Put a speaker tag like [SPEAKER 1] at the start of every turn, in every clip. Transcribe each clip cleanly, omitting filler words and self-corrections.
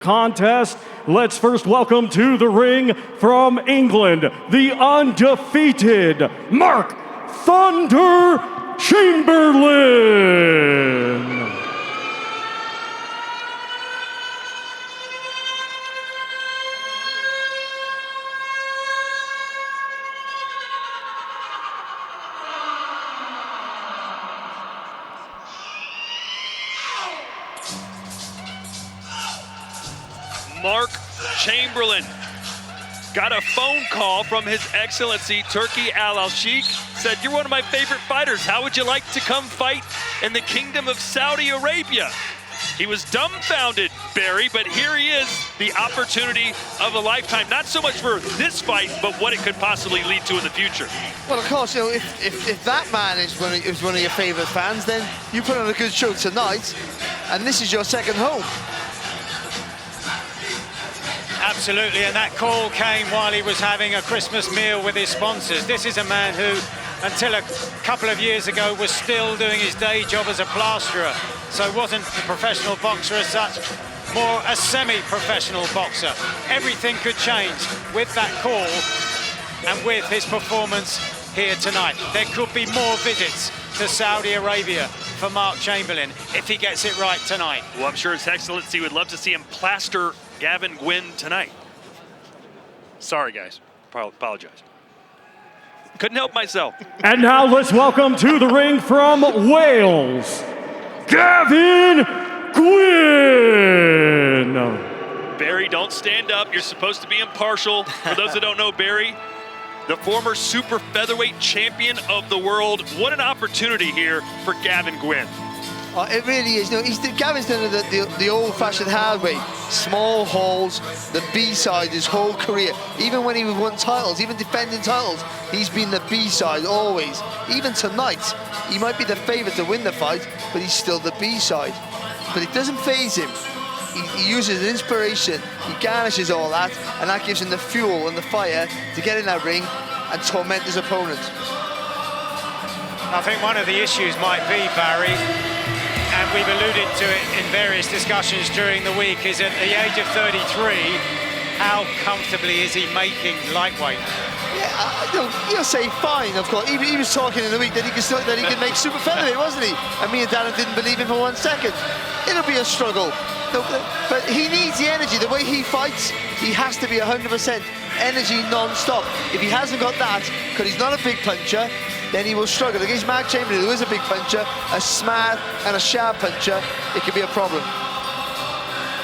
[SPEAKER 1] contest. Let's first welcome to the ring from England, the undefeated Mark Thunder Chamberlain.
[SPEAKER 2] Mark Chamberlain got a phone call from His Excellency Turki Al-Sheikh, said, "You're one of my favorite fighters. How would you like to come fight in the Kingdom of Saudi Arabia?" He was dumbfounded, Barry, but here he is, the opportunity of a lifetime, not so much for this fight, but what it could possibly lead to in the future.
[SPEAKER 3] Well, of course, you know, if that man is one of your favorite fans, then you put on a good show tonight, and this is your second home.
[SPEAKER 4] Absolutely, and that call came while he was having a Christmas meal with his sponsors. This is a man who, until a couple of years ago, was still doing his day job as a plasterer. So wasn't a professional boxer as such, more a semi-professional boxer. Everything could change with that call and with his performance here tonight. There could be more visits to Saudi Arabia for Mark Chamberlain if he gets it right tonight.
[SPEAKER 2] Well, I'm sure His Excellency would love to see him plaster Gavin Gwynne tonight. Sorry, guys. Apologize. Couldn't help myself.
[SPEAKER 1] And now let's welcome to the ring from Wales, Gavin Gwynne.
[SPEAKER 2] Barry, don't stand up. You're supposed to be impartial. For those that don't know Barry, the former super featherweight champion of the world. What an opportunity here for Gavin Gwynne.
[SPEAKER 3] Oh, it really is. You know, Gavin's done it the old-fashioned hard way. Small halls, the B-side his whole career. Even when he won titles, even defending titles, he's been the B-side always. Even tonight, he might be the favourite to win the fight, but he's still the B-side. But it doesn't faze him. He uses inspiration, he garnishes all that, and that gives him the fuel and the fire to get in that ring and torment his opponent.
[SPEAKER 4] I think one of the issues might be, Barry, and we've alluded to it in various discussions during the week, is at the age of 33, how comfortably is he making lightweight?
[SPEAKER 3] Yeah, you'll say fine, of course. He was talking in the week that he could make super featherweight, wasn't he? And me and Darren didn't believe him for 1 second. It'll be a struggle. No, but he needs the energy. The way he fights, he has to be 100% energy non-stop. If he hasn't got that, because he's not a big puncher, then he will struggle. Against Mark Chamberlain, who is a big puncher, a smart and a sharp puncher, it could be a problem.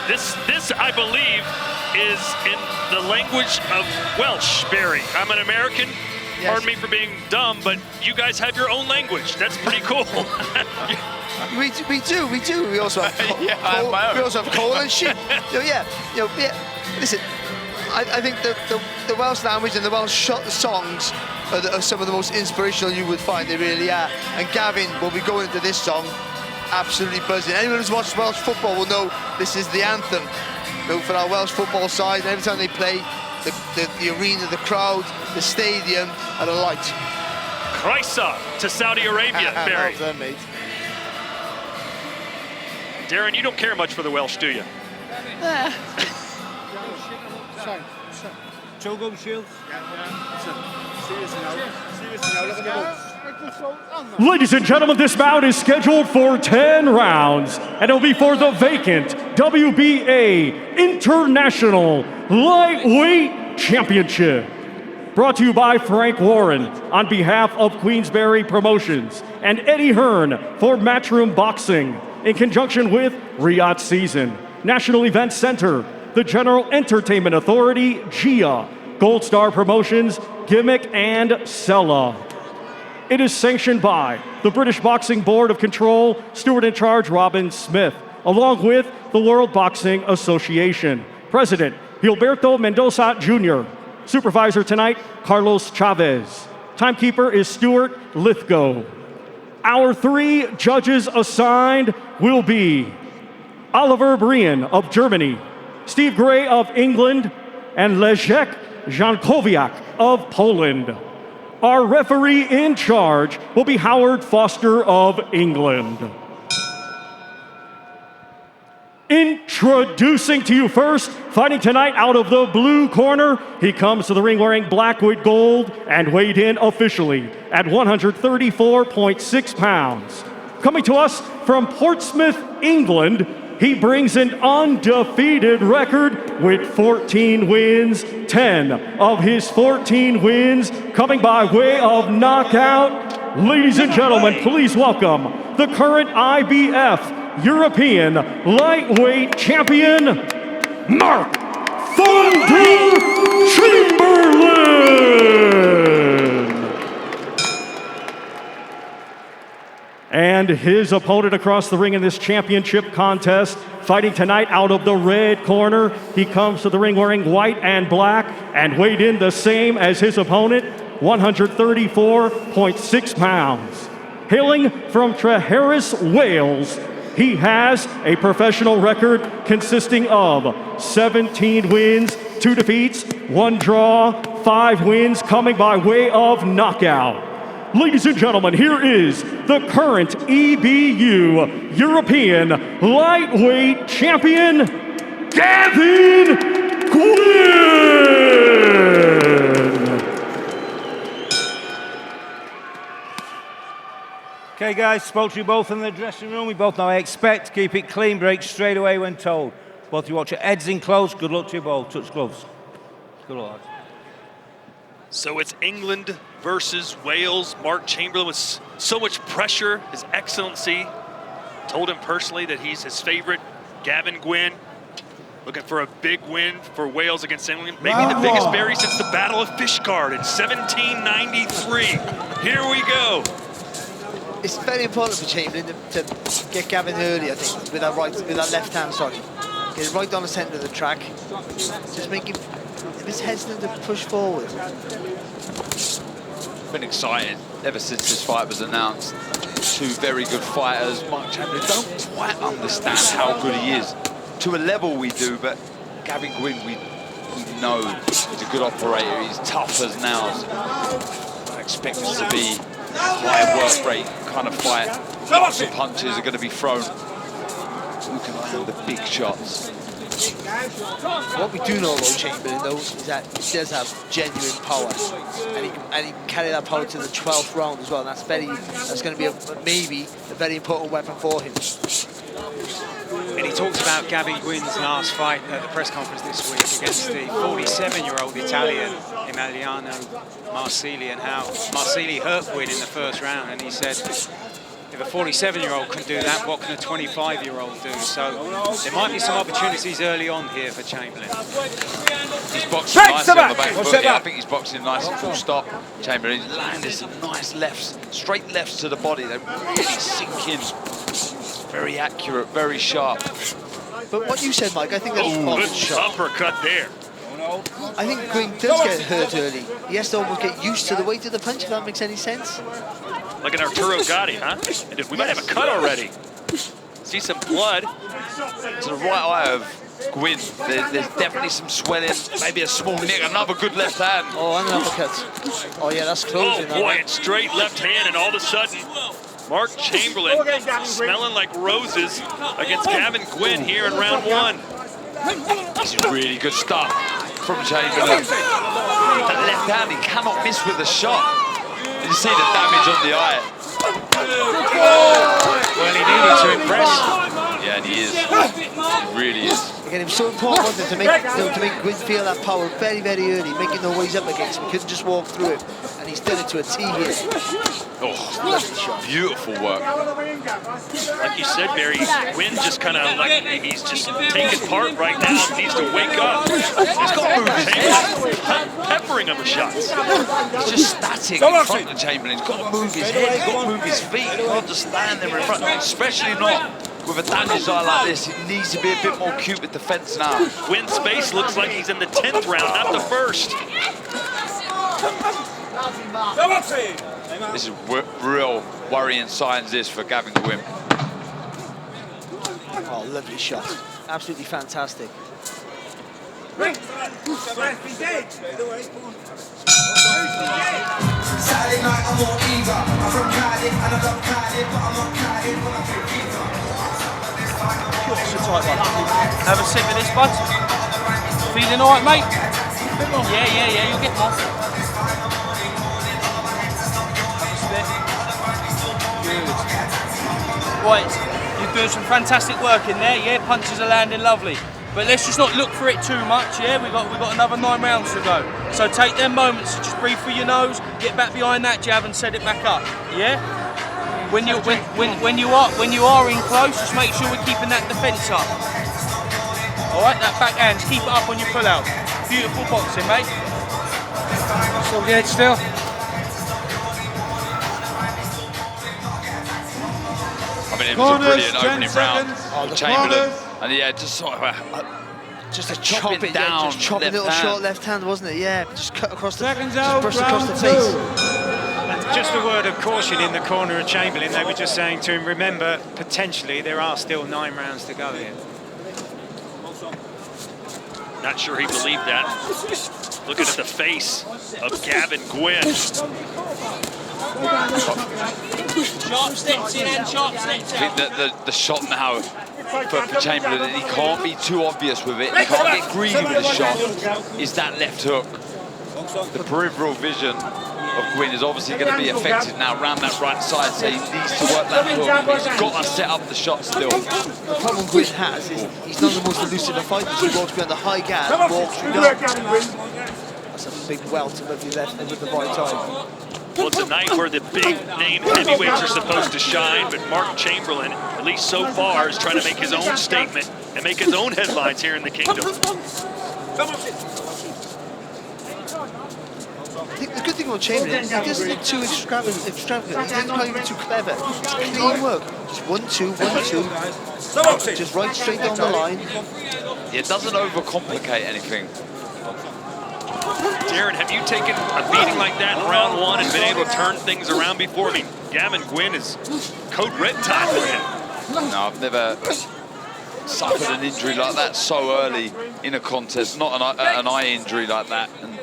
[SPEAKER 2] This I believe, is in the language of Welsh, Barry. I'm an American. Yes. Pardon me for being dumb, but you guys have your own language. That's pretty cool.
[SPEAKER 3] we do. We also have coal, we also have coal and sheep. So listen, I think the Welsh language and the Welsh songs are some of the most inspirational you would find. They really are. And Gavin will be going into this song absolutely buzzing. Anyone who's watched Welsh football will know this is the anthem. You know, for our Welsh football side, and every time they play, the arena, the crowd, the stadium are alight.
[SPEAKER 2] Croeso to Saudi Arabia, Barry.
[SPEAKER 3] Well done, mate.
[SPEAKER 2] Darren, you don't care much for the Welsh, do you?
[SPEAKER 5] Sorry. Joe go shields. Seriously now, look at the books.
[SPEAKER 1] Ladies and gentlemen, this bout is scheduled for 10 rounds, and it'll be for the vacant WBA International Lightweight Championship. Brought to you by Frank Warren on behalf of Queensberry Promotions and Eddie Hearn for Matchroom Boxing in conjunction with Riyadh Season, National Event Center, the General Entertainment Authority, GIA, Gold Star Promotions, Gimmick, and Sella. It is sanctioned by the British Boxing Board of Control, Steward in Charge Robin Smith, along with the World Boxing Association. President Gilberto Mendoza Jr. Supervisor tonight, Carlos Chavez. Timekeeper is Stuart Lithgow. Our 3 judges assigned will be Oliver Brian of Germany, Steve Gray of England, and Leszek Jankowiak of Poland. Our referee in charge will be Howard Foster of England. Introducing to you first, fighting tonight out of the blue corner, he comes to the ring wearing black with gold and weighed in officially at 134.6 pounds. Coming to us from Portsmouth, England, he brings an undefeated record with 14 wins, 10 of his 14 wins coming by way of knockout. Ladies and gentlemen, please welcome the current IBF European lightweight champion, Mark Thunder Chamberlain. And his opponent across the ring in this championship contest, fighting tonight out of the red corner, he comes to the ring wearing white and black and weighed in the same as his opponent, 134.6 pounds. Hailing from Treharris, Wales, he has a professional record consisting of 17 wins, 2 defeats, 1 draw, 5 wins coming by way of knockout. Ladies and gentlemen, here is the current EBU European lightweight champion, Gavin Gwynne.
[SPEAKER 5] Okay, guys, spoke to you both in the dressing room. We both know I expect. Keep it clean, break straight away when told. Both of you watch your heads in close. Good luck to you both. Touch gloves. Good luck.
[SPEAKER 2] So it's England versus Wales. Mark Chamberlain with so much pressure. His Excellency told him personally that he's his favorite. Gavin Gwynne looking for a big win for Wales against England. Maybe the biggest berry since the Battle of Fishguard in 1793. Here we go.
[SPEAKER 3] It's very important for Chamberlain to get Gavin early, I think, with that left hand, sorry. Get right down the centre of the track. Just make him, if he's hesitant to push forward.
[SPEAKER 6] Been excited ever since this fight was announced. 2 very good fighters. Mark Chamberlain don't quite understand how good he is. To a level we do, but Gavin Gwynne, we know he's a good operator. He's tough as nails. I expect this to be high work rate kind of fight. Lots of punches are going to be thrown. Who can land the big shots?
[SPEAKER 3] What we do know about Chamberlain, though, is that he does have genuine power, and he can carry that power to the 12th round as well. And that's going to be maybe a very important weapon for him.
[SPEAKER 4] And he talked about Gavin Gwynne's last fight at the press conference this week against the 47-year-old Italian, Emiliano Marsili, and how Marsili hurt Gwynne in the first round. And he said, if a 47-year-old can do that, what can a 25-year-old do? So there might be some opportunities early on here for Chamberlain.
[SPEAKER 6] He's boxing nicely on the back foot. Yeah, I think he's boxing nice and full stop. Chamberlain landed some nice lefts, straight lefts to the body. They really sink in. Very accurate, very sharp.
[SPEAKER 3] But what you said, Mike, I think that's a
[SPEAKER 2] good shot. Uppercut there.
[SPEAKER 3] I think Gwynne does get hurt early. He has to almost get used to the weight of the punch, if that makes any sense.
[SPEAKER 2] Like an Arturo Gatti, huh? And we might have a cut already. See some blood.
[SPEAKER 6] To the right eye of Gwynne, there's definitely some swelling, maybe a small nick, another good left hand.
[SPEAKER 3] Oh, and an uppercut. Oh yeah, that's closing.
[SPEAKER 2] Oh boy, it's straight left hand, and all of a sudden, Mark Chamberlain smelling like roses against Gavin Gwynne here in round 1.
[SPEAKER 6] This is really good stuff from Chamberlain. That left hand, he cannot miss with a shot. Did you see the damage on the eye?
[SPEAKER 4] Well, he needed to impress.
[SPEAKER 6] Yeah, and he is. He really is.
[SPEAKER 3] Again, it was so important, wasn't it, to make Gwynne feel that power very, very early, making no ways up against him. He couldn't just walk through it, and he's done it to a T here.
[SPEAKER 6] Oh, beautiful work.
[SPEAKER 2] Like you said, Barry, Gwynne just kind of like, he's just taking part right now. He needs to wake up. He's got to move Chamberlain, peppering him with shots.
[SPEAKER 6] He's just static in front of Chamberlain. He's got to move his head, he's got to move his feet. He can't just stand there in front, especially not with a damaged eye like this. He needs to be a bit more cute with defense now.
[SPEAKER 2] Gwynne's face looks like he's in the 10th round, not the 1st.
[SPEAKER 6] This is real worrying signs this for Gavin Gwynne.
[SPEAKER 3] Oh, lovely shot. Absolutely fantastic.
[SPEAKER 7] Saturday night I'm on Eva. I'm from Cardiff and I love Cardiff, but I'm not Cardiff when I feel Eva.
[SPEAKER 8] It's a tight one. Have a sip of this, bud. Feeling all right, mate? Yeah, you'll get more. Have a spit. Good. Right, you're doing some fantastic work in there, yeah? Punches are landing lovely. But let's just not look for it too much, yeah? We've got another 9 rounds to go. So take them moments to just breathe through your nose, get back behind that jab and set it back up, yeah? When you are in close, just make sure we're keeping that defence up. All right, that back hand, keep it up on your pull out. Beautiful boxing, mate. Still the edge still.
[SPEAKER 6] I mean, it was a brilliant opening round. Chamberlain, and yeah, just sort of just a chopping down,
[SPEAKER 3] just chopping little
[SPEAKER 6] hand.
[SPEAKER 3] Short left hand, wasn't it? Yeah, just cut across the, just brushed across the face.
[SPEAKER 4] And just a word of caution in the corner of Chamberlain. They were just saying to him, remember, potentially there are still 9 rounds to go here.
[SPEAKER 2] Not sure he believed that. Looking at the face of Gavin Gwynne.
[SPEAKER 8] Sharp steps in and sharp steps out.
[SPEAKER 6] I think the shot now for Chamberlain, he can't be too obvious with it. He can't get greedy with his shot. Is that left hook? The peripheral vision of Gwynne is obviously going to be affected now around that right side, so he needs to work that hook. He's got to set up the shot still.
[SPEAKER 3] The problem Gwynne has is he's not the most elusive of fighters. He walks behind the high guard, walks through down. That's a big welt of the left and with the right eye.
[SPEAKER 2] Well, it's a night where the big name heavyweights are supposed to shine, but Mark Chamberlain, at least so far, is trying to make his own statement and make his own headlines here in the kingdom.
[SPEAKER 3] I think the good thing about Chamberlain is he doesn't look too extravagant. He doesn't look even too clever. It's clean work. Just 1-2, 1-2. Just right straight down the line.
[SPEAKER 6] It doesn't overcomplicate anything.
[SPEAKER 2] Darren, have you taken a beating like that in round 1 and been able to turn things around before? I mean, Gavin Gwynne is code red time for him.
[SPEAKER 6] No, I've never suffered an injury like that so early in a contest, not an eye injury like that. And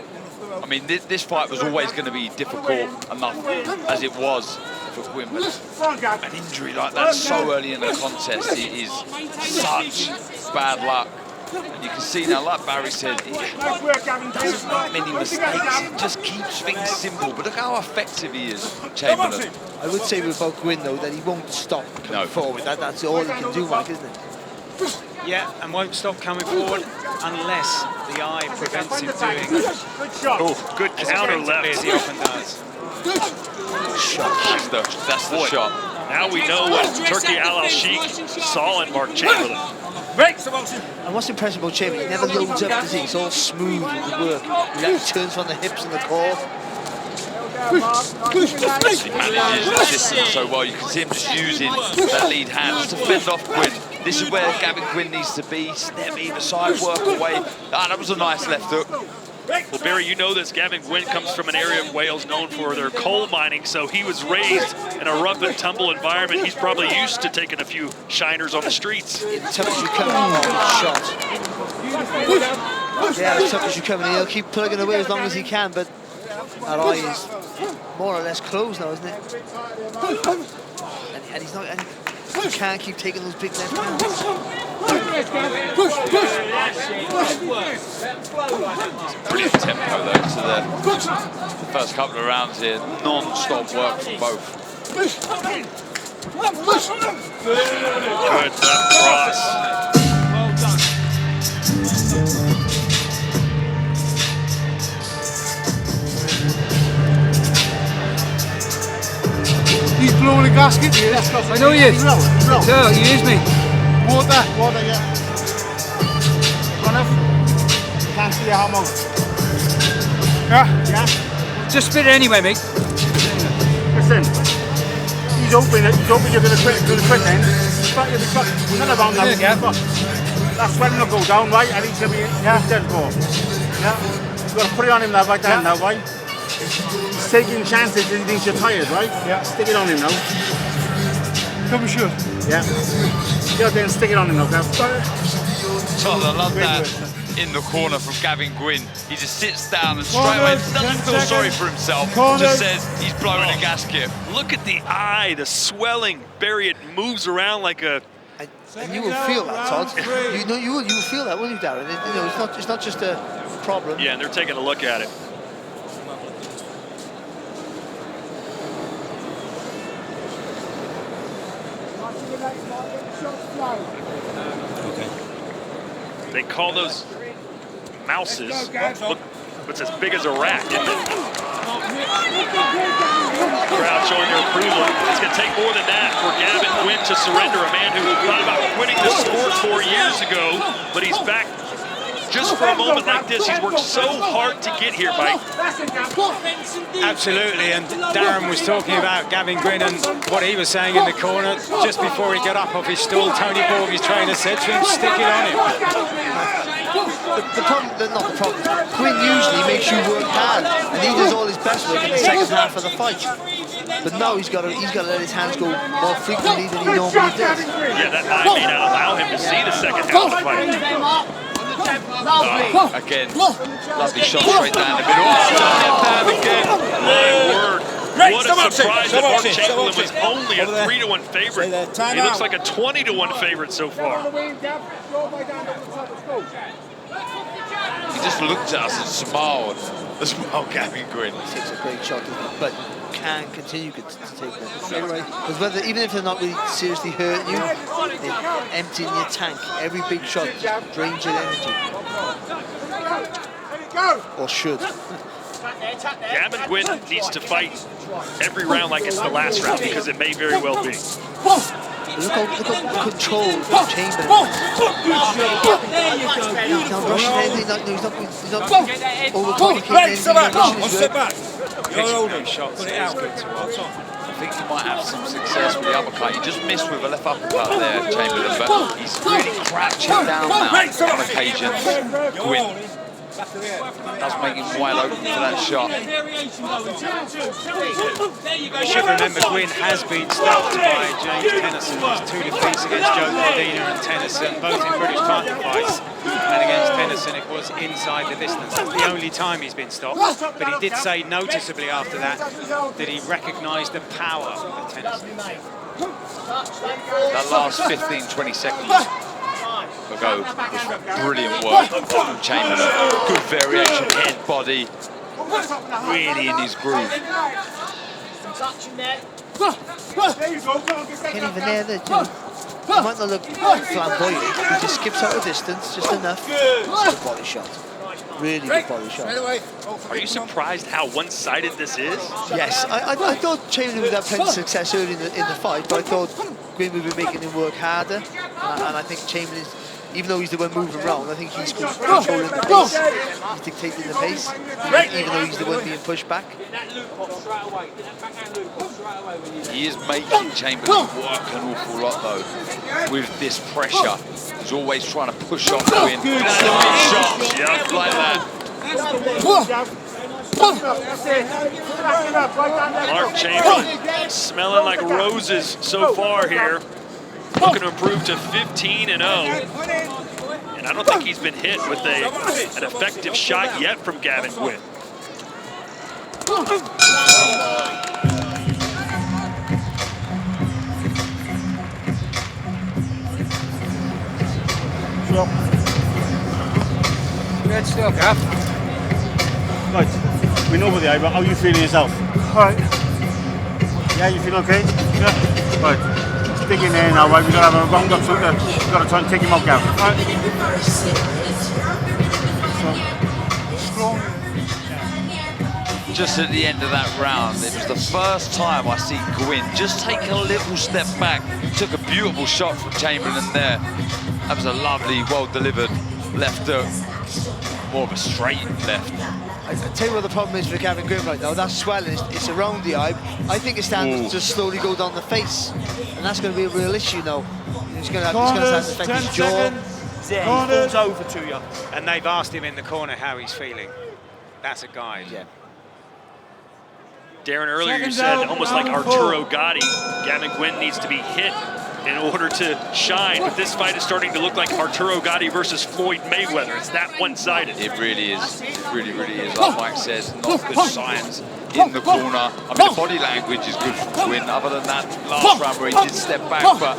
[SPEAKER 6] I mean, this fight was always going to be difficult enough as it was for Gwynne, but an injury like that so early in a contest is such bad luck. And you can see now, like Barry said, he doesn't make many mistakes. He just keeps things simple. But look how effective he is, Chamberlain.
[SPEAKER 3] I would say about Gwynne, though, that he won't stop coming forward. That's all he can do, Mike, isn't it?
[SPEAKER 4] Yeah, and won't stop coming forward unless the eye prevents him doing
[SPEAKER 2] Oh, good counter left.
[SPEAKER 4] as he often does.
[SPEAKER 6] That's the shot.
[SPEAKER 2] Now we know what Turkey Al-Sheikh saw in Mark Chamberlain.
[SPEAKER 3] And what's impressive about Chamberlain, he never loads up, does he? It's all smooth with the work. He turns from the hips and the core.
[SPEAKER 6] He manages the distance so well. You can see him just using that lead hand to fend off Gwynne. This is where Gavin Gwynne needs to be. Step either side, work away. Ah, that was a nice left hook.
[SPEAKER 2] Well, Barry, you know this. Gavin Gwynne comes from an area of Wales known for their coal mining, so he was raised in a rough and tumble environment. He's probably used to taking a few shiners on the streets.
[SPEAKER 3] Tough as you come, shot. Yeah, as tough as you come, and he'll keep plugging away as long as he can, but that eye is more or less closed now, isn't it? And he's not. And he can't keep taking those big left hands.
[SPEAKER 6] Brilliant tempo though to the first couple of rounds here. Non-stop work from both.
[SPEAKER 2] Good left cross.
[SPEAKER 8] Well done.
[SPEAKER 9] He's blowing a gasket here.
[SPEAKER 8] I know he is. So, he is me.
[SPEAKER 9] Water, yeah. Run up. Can't see your hammer. Yeah?
[SPEAKER 8] Just spit it anyway, mate.
[SPEAKER 9] Listen, he's hoping you're going to quit then. But you'll be cut. None of them now. That's when they'll go down, right? And he's going to be dead for. Yeah? You've got to put it on him now, right there now, right? He's taking chances and he thinks you're tired, right? Yeah. Stick it on him now. Come and shoot. Yeah. Go there and stick it on him now, Gav.
[SPEAKER 6] I love that in the corner from Gavin Gwynne. He just sits down and straight away doesn't feel sorry for himself. Just says he's blowing a gasket.
[SPEAKER 2] Look at the eye, the swelling. Barry, it moves around like a
[SPEAKER 3] And you will feel that, Todd. You will feel that, won't you, Darren? You know, it's not just a problem.
[SPEAKER 2] Yeah, and they're taking a look at it. They call those mouses. Look, it's as big as a rat, isn't it? Crowd showing their approval. It's going to take more than that for Gavin Gwynne to surrender, a man who thought about quitting the sport 4 years ago, but he's back just for a moment like this. He's worked so hard to get here, Mike.
[SPEAKER 4] Absolutely, and Darren was talking about Gavin Gwynne and what he was saying in the corner. Just before he got up off his stool, Tony Borg, his trainer, said to him, stick it on him.
[SPEAKER 3] The problem, not the problem, Gwynne usually makes you work hard, and he does all his best work in the second half of the fight. But now he's got to let his hands go more frequently than he normally does.
[SPEAKER 2] Yeah, that eye may not allow him to see the second half of the fight.
[SPEAKER 6] Again, lovely shot straight down the middle. Oh, again.
[SPEAKER 2] My word. What a surprise that Mark Chamberlain was only a 3-1 favorite. He looks like a 20-1 favorite so far.
[SPEAKER 6] He just looked at us and smiled as well, Gavin Gwynne.
[SPEAKER 3] He takes a great shot, but can continue to take them. Because even if they're not really seriously hurting you, they're emptying your tank. Every big shot just drains your energy. Or should.
[SPEAKER 2] Gavin Gwynne needs to fight every round like it's the last round, because it may very well be.
[SPEAKER 3] Look how controlled Chamberlain is. He's not rushing anything, he's not overcomplicating anything, he's not rushing his work.
[SPEAKER 6] Shots is good to watch. I think he might have some success with the uppercut. He just missed with a left uppercut there, Chamberlain, but he's really crouching down now on occasions. Gwynne does make him wide open for that shot.
[SPEAKER 4] You should remember Gwynne has been stopped by James Tennyson. His 2 defeats against Joe Cordina and Tennyson, both in British title fights. And against Tennyson, it was inside the distance. That's the only time he's been stopped. But he did say noticeably after that he recognised the power of Tennyson.
[SPEAKER 6] That last 15-20 seconds ago was brilliant work from Chamberlain. Good variation, head, body, really in his groove.
[SPEAKER 3] Can't even there, he might not look flamboyant, he just skips out of distance just enough. It's a body shot. Really good body shot.
[SPEAKER 2] Are you surprised how one-sided this is?
[SPEAKER 3] Yes, I thought Chamberlain would have plenty of success early in the fight, but I thought Gwynne would be making him work harder, and I think Chamberlain, even though he's the one moving around, I think he's controlling the pace, he's dictating the pace, even though he's the one being pushed back.
[SPEAKER 6] He is making Chamberlain work an awful lot though, with this pressure. He's always trying to push on Gwynne. Shots, yeah, like that.
[SPEAKER 2] Mark Chamberlain smelling like roses so far here. Looking to improve to 15-0. And I don't think he's been hit with an effective shot yet from Gavin Gwynne.
[SPEAKER 9] Good still, Gav. Right, we know about the eye, but how are you feeling yourself? Alright. Yeah, you feel okay? Yeah. Right. Dig in there now, right? We've got to have a round up, so we've got to try and take him out, Gav.
[SPEAKER 6] Just at the end of that round, it was the first time I see Gwynne just take a little step back. Took a beautiful shot from Chamberlain there. That was a lovely, well-delivered left hook. More of a straight left.
[SPEAKER 3] I tell you what the problem is for Gavin Gwynne right now, that swelling, it's around the eye. I think it's starting to just slowly go down the face, and that's going to be a real issue now. He's going to start to affect his jaw.
[SPEAKER 8] Yeah, he falls over to you.
[SPEAKER 4] And they've asked him in the corner how he's feeling. That's a guide.
[SPEAKER 3] Yeah.
[SPEAKER 2] Darren, earlier you said, almost like Arturo Gatti, Gavin Gwynne needs to be hit in order to shine, but this fight is starting to look like Arturo Gatti versus Floyd Mayweather. It's that one-sided.
[SPEAKER 6] It really is. It really, really is. Like Mike says, not good signs in the corner. I mean, the body language is good from Gwynne. Other than that last round where he did step back, but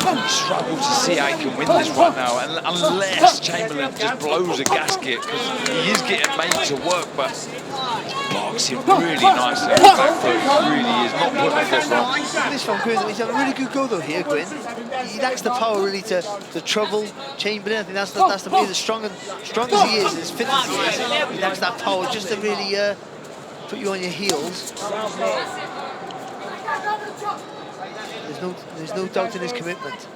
[SPEAKER 6] I struggle to see how he can win this right now, and unless Chamberlain just blows a gasket, because he is getting made to work, but he's boxing really nicely on the back foot. He really is not putting the foot wrong.
[SPEAKER 3] This from Gwynne, he's having a really good go though here, Gwynne. He lacks the power really to trouble Chamberlain. I think that's the way, as strong as he is, as fit as he is, he lacks that power just to really put you on your heels. There's no doubt in his commitment.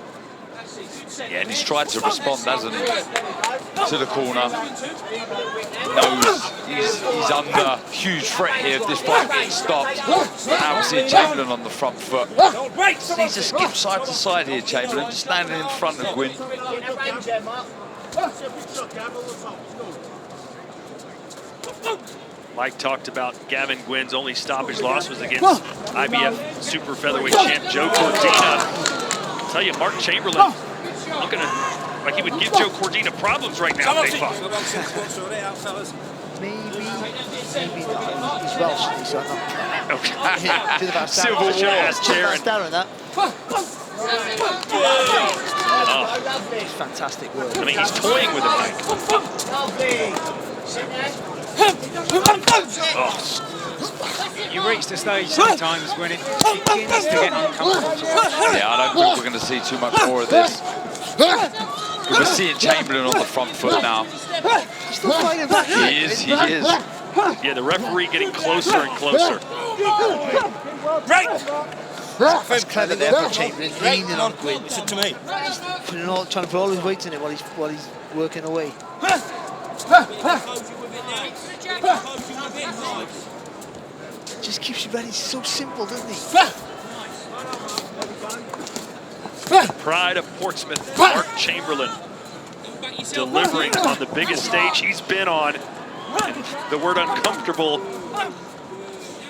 [SPEAKER 6] Yeah, and he's tried to respond, hasn't he, to the corner. Knows he's under huge threat here if this fight gets stopped. Now we see Chamberlain on the front foot. Needs to skip side to side here, Chamberlain, just standing in front of Gwynne.
[SPEAKER 2] Mike talked about Gavin Gwynne's only stoppage loss was against IBF super featherweight champ Joe Cordina. I'll tell you, Mark Chamberlain looking like he would give Joe Cordina problems right now if they fought.
[SPEAKER 3] Maybe not. He's Welsh, so I'm not.
[SPEAKER 2] Okay.
[SPEAKER 3] To the back,
[SPEAKER 2] Civil War.
[SPEAKER 3] Darren, that.
[SPEAKER 2] Oh.
[SPEAKER 3] It's fantastic work.
[SPEAKER 2] I mean, he's toying with
[SPEAKER 4] You reach the stage sometimes when it begins to get uncomfortable.
[SPEAKER 6] Yeah, I don't think we're going to see too much more of this. We're seeing Chamberlain on the front foot now.
[SPEAKER 3] He's still fighting back.
[SPEAKER 6] He is.
[SPEAKER 2] Yeah, the referee getting closer and closer.
[SPEAKER 3] That's clever there from Chamberlain, leaning on Gwynne.
[SPEAKER 8] Listen to me.
[SPEAKER 3] Trying to put all his weight in it while he's working away. Just keeps you ready. He's so simple, doesn't he?
[SPEAKER 2] Pride of Portsmouth, Mark Chamberlain, delivering on the biggest stage he's been on. And the word uncomfortable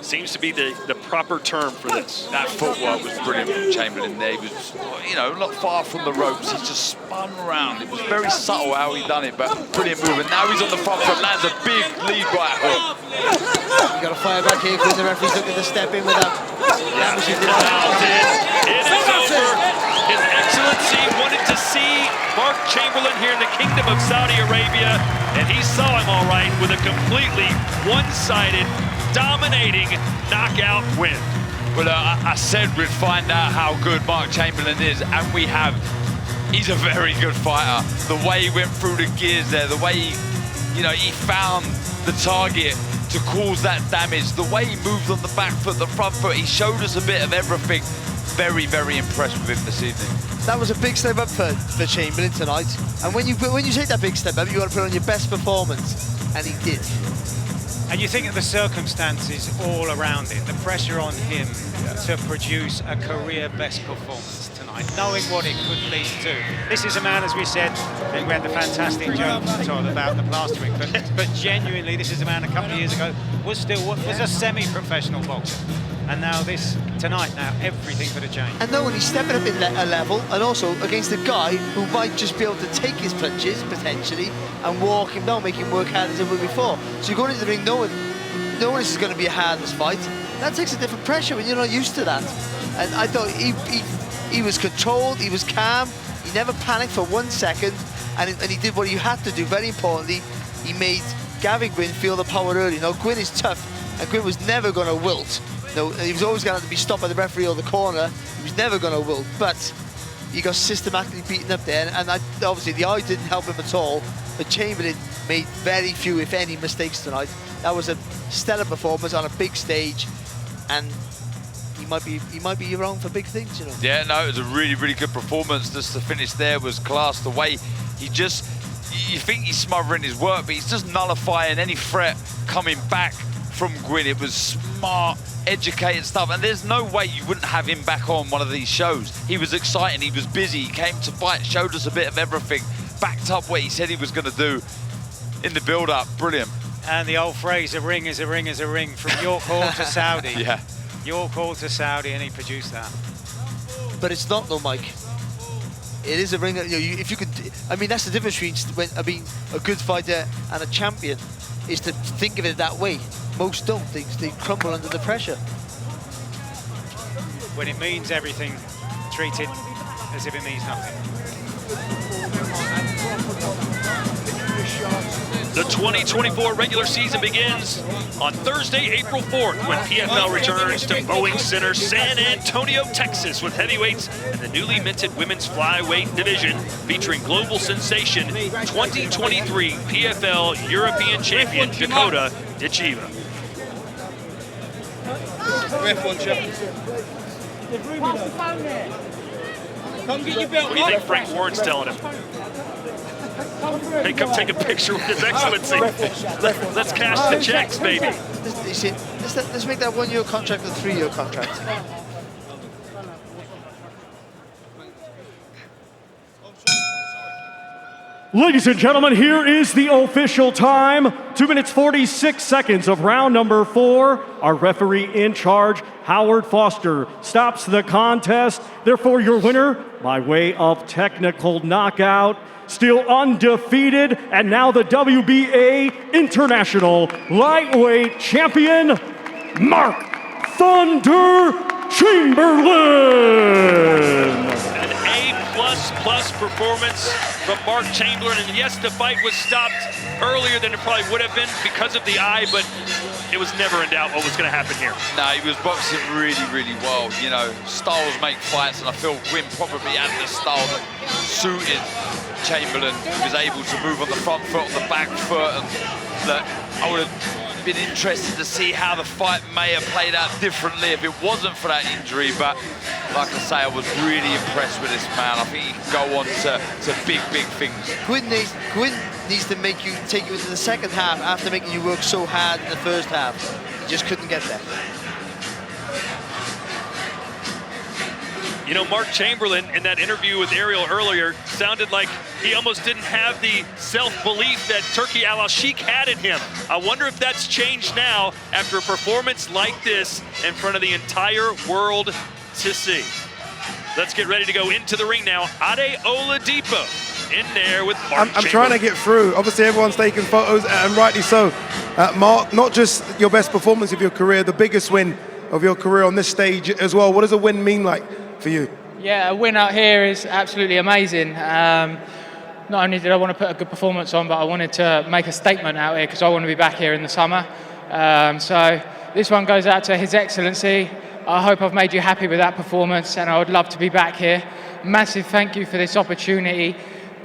[SPEAKER 2] seems to be the proper term for this.
[SPEAKER 6] That footwork was brilliant from Chamberlain there. He was, you know, not far from the ropes. He just spun around. It was very subtle how he done it, but brilliant movement. Now he's on the front foot, lands a big lead right hook.
[SPEAKER 3] You got to fire back here because the referee's looking to step in with that.
[SPEAKER 2] It is over. His Excellency wanted to see Mark Chamberlain here in the Kingdom of Saudi Arabia, and he saw him all right with a completely one-sided, dominating knockout win.
[SPEAKER 6] Well, I said we'd find out how good Mark Chamberlain is, and we have. He's a very good fighter. The way he went through the gears there, the way he found the target to cause that damage, the way he moved on the back foot, the front foot, he showed us a bit of everything. Very, very impressed with him this evening.
[SPEAKER 3] That was a big step up for Chamberlain tonight. And when you take that big step up, you got to put on your best performance, and he did.
[SPEAKER 4] And you think of the circumstances all around it, the pressure on him to produce a career best performance tonight, knowing what it could lead to. This is a man, as we said, and we had the fantastic joke, Todd, about the plastering, but genuinely, this is a man a couple of years ago was a semi-professional boxer. And now tonight, everything could have changed.
[SPEAKER 3] And no, when he's stepping up in a level, and also against a guy who might just be able to take his punches, potentially, and walk him down, make him work harder than ever before. So you're going into the ring knowing this is going to be a hardest fight. That takes a different pressure when you're not used to that. And I thought he was controlled, he was calm, he never panicked for 1 second, and he did what he had to do, very importantly. He made Gavin Gwynne feel the power early. Now, Gwynne is tough, and Gwynne was never going to wilt. No, he was always going to be stopped by the referee or the corner. He was never going to wilt, but he got systematically beaten up there, and obviously the eye didn't help him at all. But Chamberlain made very few, if any, mistakes tonight. That was a stellar performance on a big stage, and he might be around for big things, you know.
[SPEAKER 6] Yeah, no, it was a really, really good performance. Just the finish there was class. The way you think he's smothering his work, but he's just nullifying any threat coming back from Gwynne. It was smart, educated stuff, and there's no way you wouldn't have him back on one of these shows. He was exciting, he was busy, he came to fight, showed us a bit of everything, backed up what he said he was going to do in the build-up. Brilliant.
[SPEAKER 4] And the old phrase, a ring is a ring is a ring, from York Hall to Saudi.
[SPEAKER 6] Yeah.
[SPEAKER 4] York Hall to Saudi, and he produced that.
[SPEAKER 3] But it's not, though, Mike. It is a ring that, if you could, I mean, that's the difference between a good fighter and a champion, is to think of it that way. Most don't. They crumble under the pressure.
[SPEAKER 4] When it means everything, treated as if it means nothing.
[SPEAKER 2] The 2024 regular season begins on Thursday, April 4th, when PFL returns to Boeing Center, San Antonio, Texas, with heavyweights and the newly minted women's flyweight division, featuring global sensation 2023 PFL European champion Dakota Dichiva.
[SPEAKER 8] Come get your belt.
[SPEAKER 2] What do you think Frank Warren's telling him? Hey, come take a picture with His Excellency. Let's cash the checks, baby.
[SPEAKER 3] Let's make that 1 year contract a 3 year contract.
[SPEAKER 1] Ladies and gentlemen, here is the official time. 2 minutes 46 seconds of round number 4. Our referee in charge, Howard Foster, stops the contest. Therefore, your winner, by way of technical knockout, still undefeated, and now the WBA International Lightweight Champion, Mark Thunder Chamberlain.
[SPEAKER 2] An A++ performance from Mark Chamberlain, and yes, the fight was stopped earlier than it probably would have been because of the eye, but it was never in doubt what was going to happen here.
[SPEAKER 6] No, he was boxing really, really well. You know, styles make fights, and I feel Gwynne probably had the style that suited Chamberlain. He was able to move on the front foot, on the back foot, and that I would have been interested to see how the fight may have played out differently if it wasn't for that injury. But like I say, I was really impressed with this man. I think he can go on to big, big things.
[SPEAKER 3] Gwynne needs to take you into the second half after making you work so hard in the first half. He just couldn't get there.
[SPEAKER 2] You know, Mark Chamberlain, in that interview with Ariel earlier, sounded like he almost didn't have the self-belief that Turki Al-Sheikh had in him. I wonder if that's changed now after a performance like this in front of the entire world to see. Let's get ready to go into the ring now. Ade Oladipo in there with Mark
[SPEAKER 10] I'm trying to get through. Obviously, everyone's taking photos, and rightly so. Mark, not just your best performance of your career, the biggest win of your career on this stage as well. What does a win mean like for you?
[SPEAKER 8] Yeah, a win out here is absolutely amazing. Not only did I want to put a good performance on, but I wanted to make a statement out here because I want to be back here in the summer. So this one goes out to His Excellency. I hope I've made you happy with that performance, and I would love to be back here. Massive thank you for this opportunity,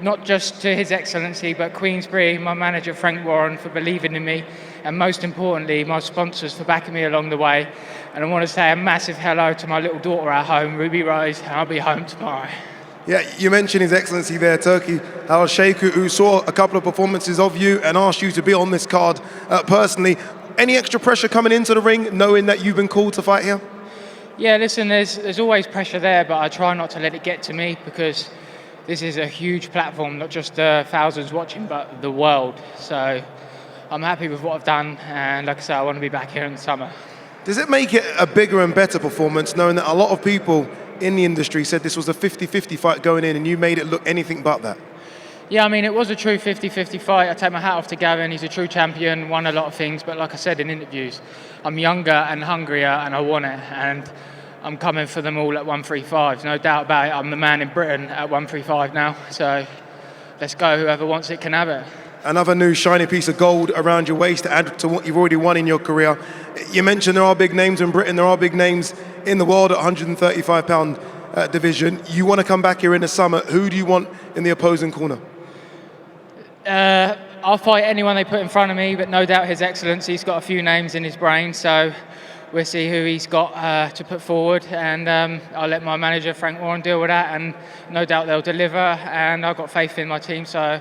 [SPEAKER 8] not just to His Excellency, but Queensberry, my manager Frank Warren, for believing in me, and most importantly, my sponsors for backing me along the way. And I want to say a massive hello to my little daughter at home, Ruby Rose, and I'll be home tomorrow.
[SPEAKER 10] Yeah, you mentioned His Excellency there, Turki Al-Sheikh, who saw a couple of performances of you and asked you to be on this card personally. Any extra pressure coming into the ring, knowing that you've been called to fight here?
[SPEAKER 8] Yeah, listen, there's always pressure there, but I try not to let it get to me because this is a huge platform, not just thousands watching, but the world. So I'm happy with what I've done, and like I said, I want to be back here in the summer.
[SPEAKER 10] Does it make it a bigger and better performance, knowing that a lot of people in the industry said this was a 50-50 fight going in, and you made it look anything but that?
[SPEAKER 8] Yeah, I mean, it was a true 50-50 fight. I take my hat off to Gavin. He's a true champion, won a lot of things, but like I said in interviews, I'm younger and hungrier, and I want it, and I'm coming for them all at 135. No doubt about it. I'm the man in Britain at 135 now, so let's go. Whoever wants it can have it.
[SPEAKER 10] Another new shiny piece of gold around your waist to add to what you've already won in your career. You mentioned there are big names in Britain, there are big names in the world at 135-pound division. You want to come back here in the summer. Who do you want in the opposing corner?
[SPEAKER 8] I'll fight anyone they put in front of me, but no doubt His Excellency's got a few names in his brain, so we'll see who he's got to put forward, and I'll let my manager Frank Warren deal with that, and no doubt they'll deliver, and I've got faith in my team, so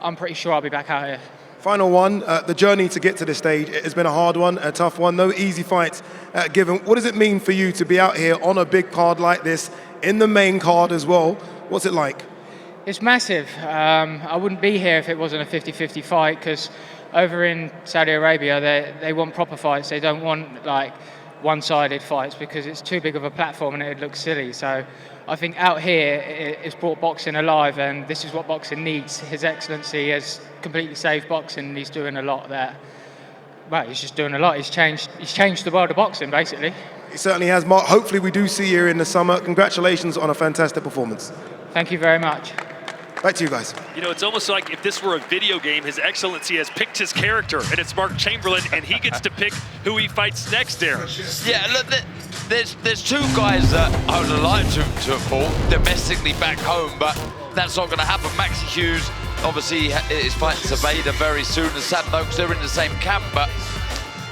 [SPEAKER 8] I'm pretty sure I'll be back out here.
[SPEAKER 10] Final one, the journey to get to this stage, it has been a hard one, a tough one, no easy fights given. What does it mean for you to be out here on a big card like this, in the main card as well? What's it like?
[SPEAKER 8] It's massive. I wouldn't be here if it wasn't a 50-50 fight, because over in Saudi Arabia, they want proper fights. They don't want like one-sided fights because it's too big of a platform and it looks silly. So I think out here it's brought boxing alive, and this is what boxing needs. His Excellency has completely saved boxing, and he's doing a lot there. Well, he's just doing a lot. He's changed the world of boxing, basically.
[SPEAKER 10] He certainly has, Mark. Hopefully we do see you here in the summer. Congratulations on a fantastic performance.
[SPEAKER 11] Thank you very much.
[SPEAKER 10] Back to you guys.
[SPEAKER 2] You know, it's almost like if this were a video game, His Excellency has picked his character, and it's Mark Chamberlain, and he gets to pick who he fights next there.
[SPEAKER 6] Yeah, look, there's two guys that I would like to have fought domestically back home, but that's not going to happen. Maxi Hughes, obviously, is fighting Saveda very soon, and Sam Noakes, they're in the same camp, but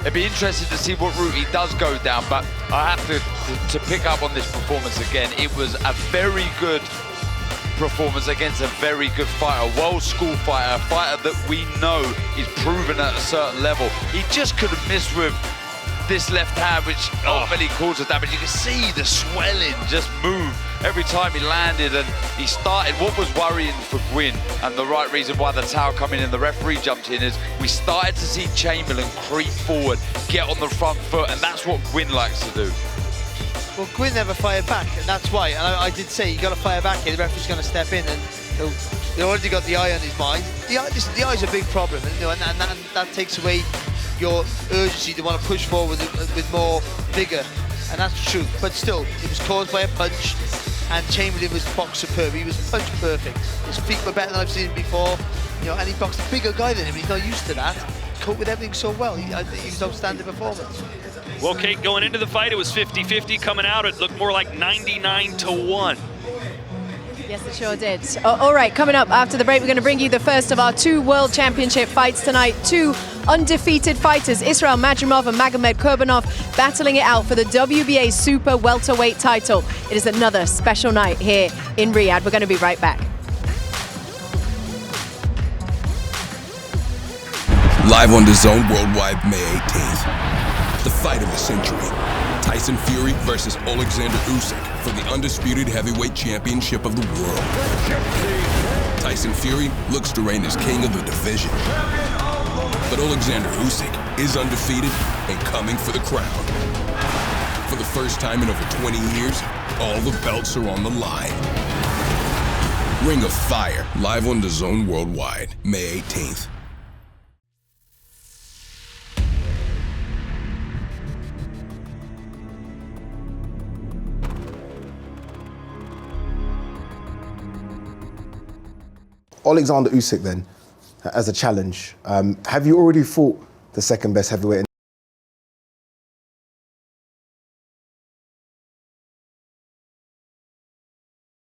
[SPEAKER 6] it'd be interesting to see what route he does go down. But I have to pick up on this performance again. It was a very good performance against a very good fighter, world school fighter, a fighter that we know is proven at a certain level. He just could have missed with this left hand, which ultimately caused damage. You can see the swelling just move every time he landed, and he started. What was worrying for Gwynne, and the right reason why the towel come in and the referee jumped in, is we started to see Chamberlain creep forward, get on the front foot, and that's what Gwynne likes to do.
[SPEAKER 3] Well, Gwynne never fired back, and that's why. And I did say, you got to fire back here, the referee's going to step in, and they already got the eye on his mind. The eye's a big problem, and that takes away your urgency to want to push forward with more vigour, and that's true. But still, it was caused by a punch, and Chamberlain was boxed superb. He was punch perfect. His feet were better than I've seen him before, you know, and he boxed a bigger guy than him. He's not used to that. Coped with everything so well. I think he was outstanding performance.
[SPEAKER 2] Well, Kate, going into the fight, it was 50-50. Coming out, it looked more like 99-1.
[SPEAKER 12] Yes, it sure did. All right, coming up after the break, we're going to bring you the first of our 2 World Championship fights tonight. 2 undefeated fighters, Israel Madrimov and Magomed Kurbanov, battling it out for the WBA Super Welterweight title. It is another special night here in Riyadh. We're going to be right back.
[SPEAKER 13] Live on DAZN Worldwide, May 18th. The fight of the century. Tyson Fury versus Alexander Usyk for the undisputed heavyweight championship of the world. Tyson Fury looks to reign as king of the division. But Alexander Usyk is undefeated and coming for the crown. For the first time in over 20 years, all the belts are on the line. Ring of Fire, live on DAZN Worldwide, May 18th.
[SPEAKER 10] Alexander Usyk then, as a challenge, have you already fought the second best heavyweight